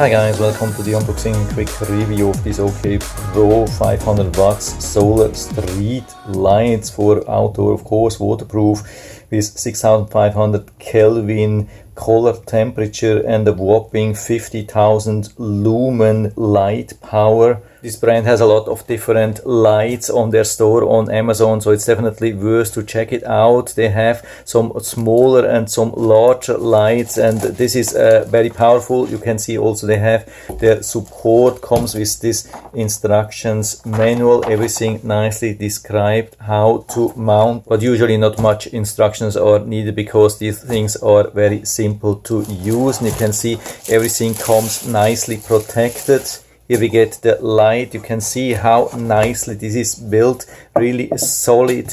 Hi guys, welcome to the unboxing and quick review of this OK Pro 500 watts solar street lights for outdoor, of course, waterproof with 6500 Kelvin color temperature and a whopping 50,000 lumen light power. This brand has a lot of different lights on their store on Amazon, so it's definitely worth to check it out. They have some smaller and some larger lights, and this is very powerful. You can see also they have their support, comes with this instructions manual, everything nicely described how to mount, but usually not much instructions are needed because these things are very simple to use. And you can see everything comes nicely protected. Here we get the light. You can see how nicely this is built, really solid,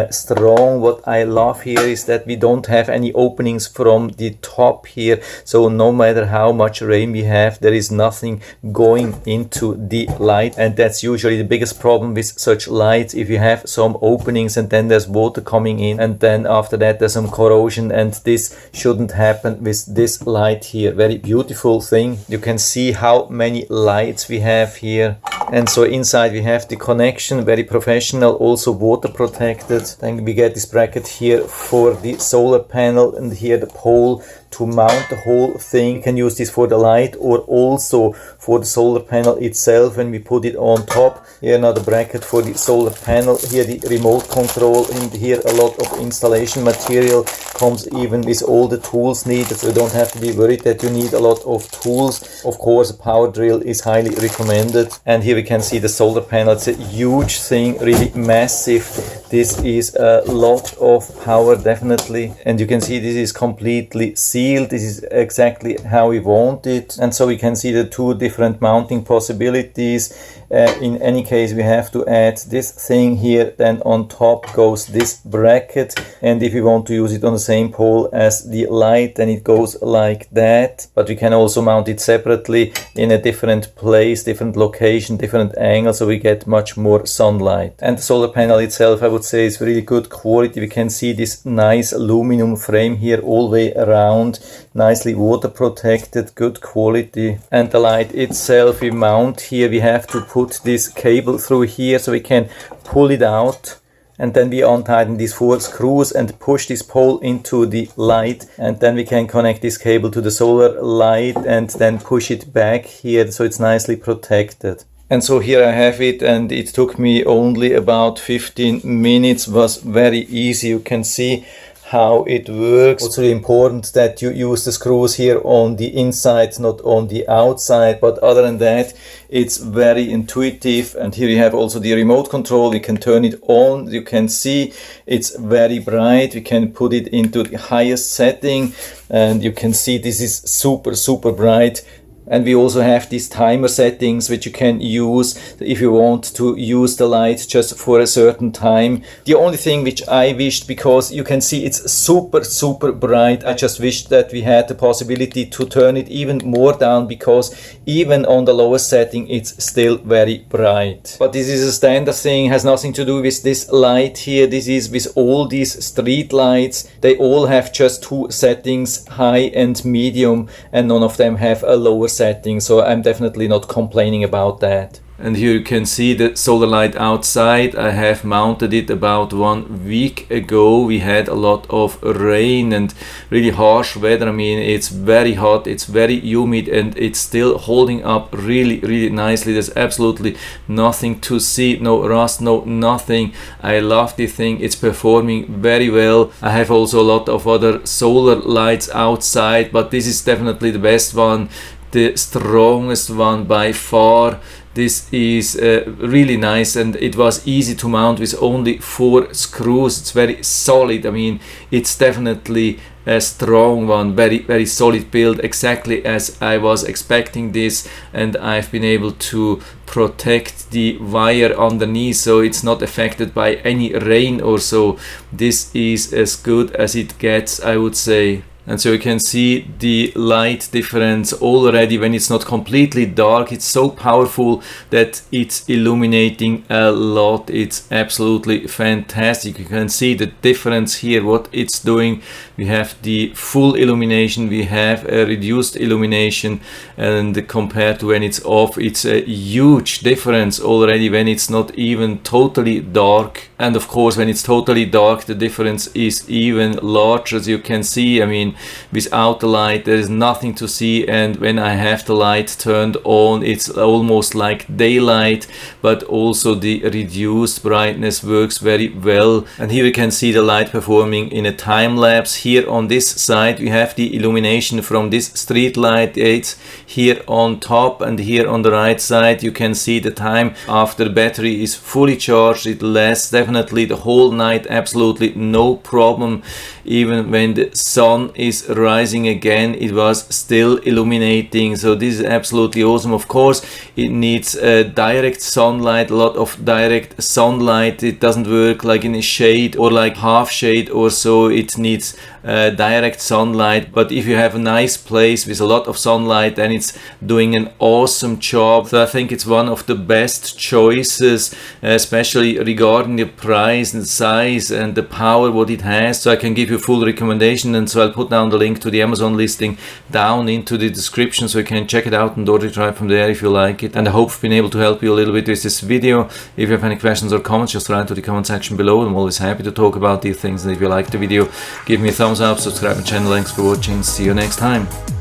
strong. What I love here is that we don't have any openings from the top here, so no matter how much rain we have, there is nothing going into the light, and that's usually the biggest problem with such lights. If you have some openings and then there's water coming in, and then after that there's some corrosion, and this shouldn't happen with this light here. Very beautiful thing. You can see how many lights we have here, and so inside we have the connection, very professional, also water protected. Then we get this bracket here for the solar panel, and here the pole to mount the whole thing. You can use this for the light or also for the solar panel itself when we put it on top. Here another bracket for the solar panel. Here the remote control, and here a lot of installation material comes even with all the tools needed, so you don't have to be worried that you need a lot of tools. Of course, a power drill is highly recommended. And here we can see the solar panel. It's a huge thing, really massive. This is a lot of power, definitely. And you can see this is completely sealed. This is exactly how we want it. And so we can see the two different mounting possibilities. In any case, we have to add this thing here, then on top goes this bracket, and if we want to use it on the same pole as the light, then it goes like that. But we can also mount it separately in a different place, different location, different angle, so we get much more sunlight. And the solar panel itself, I would say, is really good quality. We can see this nice aluminum frame here all the way around, nicely water protected, good quality. And the light itself, we mount here, we have to put this cable through here so we can pull it out, and then we untighten these 4 screws and push this pole into the light, and then we can connect this cable to the solar light and then push it back here so it's nicely protected. And so here I have it, and it took me only about 15 minutes, was very easy. You can see how it works. Also important that you use the screws here on the inside, not on the outside, but other than that it's very intuitive. And here you have also the remote control. You can turn it on. You can see it's very bright. We can put it into the highest setting, and you can see this is super bright. And we also have these timer settings which you can use if you want to use the light just for a certain time. The only thing which I wished, because you can see it's super bright, I just wished that we had the possibility to turn it even more down, because even on the lowest setting it's still very bright. But this is a standard thing, has nothing to do with this light here. This is with all these street lights. They all have just 2 settings, high and medium, and none of them have a lower setting, so I'm definitely not complaining about that. And here you can see the solar light outside. I have mounted it about 1 week ago. We had a lot of rain and really harsh weather. I mean, it's very hot, it's very humid, and it's still holding up really nicely. There's absolutely nothing to see, no rust, no nothing. I love this thing. It's performing very well. I have also a lot of other solar lights outside, but this is definitely the best one, the strongest one by far. This is really nice, and it was easy to mount with only 4 screws. It's very solid. I mean, it's definitely a strong one, very solid build, exactly as I was expecting this. And I've been able to protect the wire underneath, so it's not affected by any rain or so. This is as good as it gets, I would say. And so you can see the light difference already when it's not completely dark. It's so powerful that it's illuminating a lot. It's absolutely fantastic. You can see the difference here, what it's doing. We have the full illumination, we have a reduced illumination, and compared to when it's off, it's a huge difference already when it's not even totally dark. And of course, when it's totally dark, the difference is even larger. As you can see, I mean, without the light there is nothing to see, and when I have the light turned on, it's almost like daylight, but also the reduced brightness works very well. And here you can see the light performing in a time lapse. Here on this side we have the illumination from this street light. It's here on top, and here on the right side you can see the time after the battery is fully charged. It lasts definitely the whole night, absolutely no problem. Even when the sun is rising again, it was still illuminating. So this is absolutely awesome. Of course, it needs direct sunlight, a lot of direct sunlight. It doesn't work like in a shade or like half shade or so. It needs direct sunlight. But if you have a nice place with a lot of sunlight, then it's doing an awesome job. So I think it's one of the best choices, especially regarding the price and size and the power what it has. So I can give you full recommendation, and so I'll put down the link to the Amazon listing down into the description, so you can check it out and order it right from there if you like it. And I hope I've been able to help you a little bit with this video. If you have any questions or comments, just write to the comment section below. I'm always happy to talk about these things. And if you like the video, give me a thumbs up, subscribe to my channel. Thanks for watching. See you next time.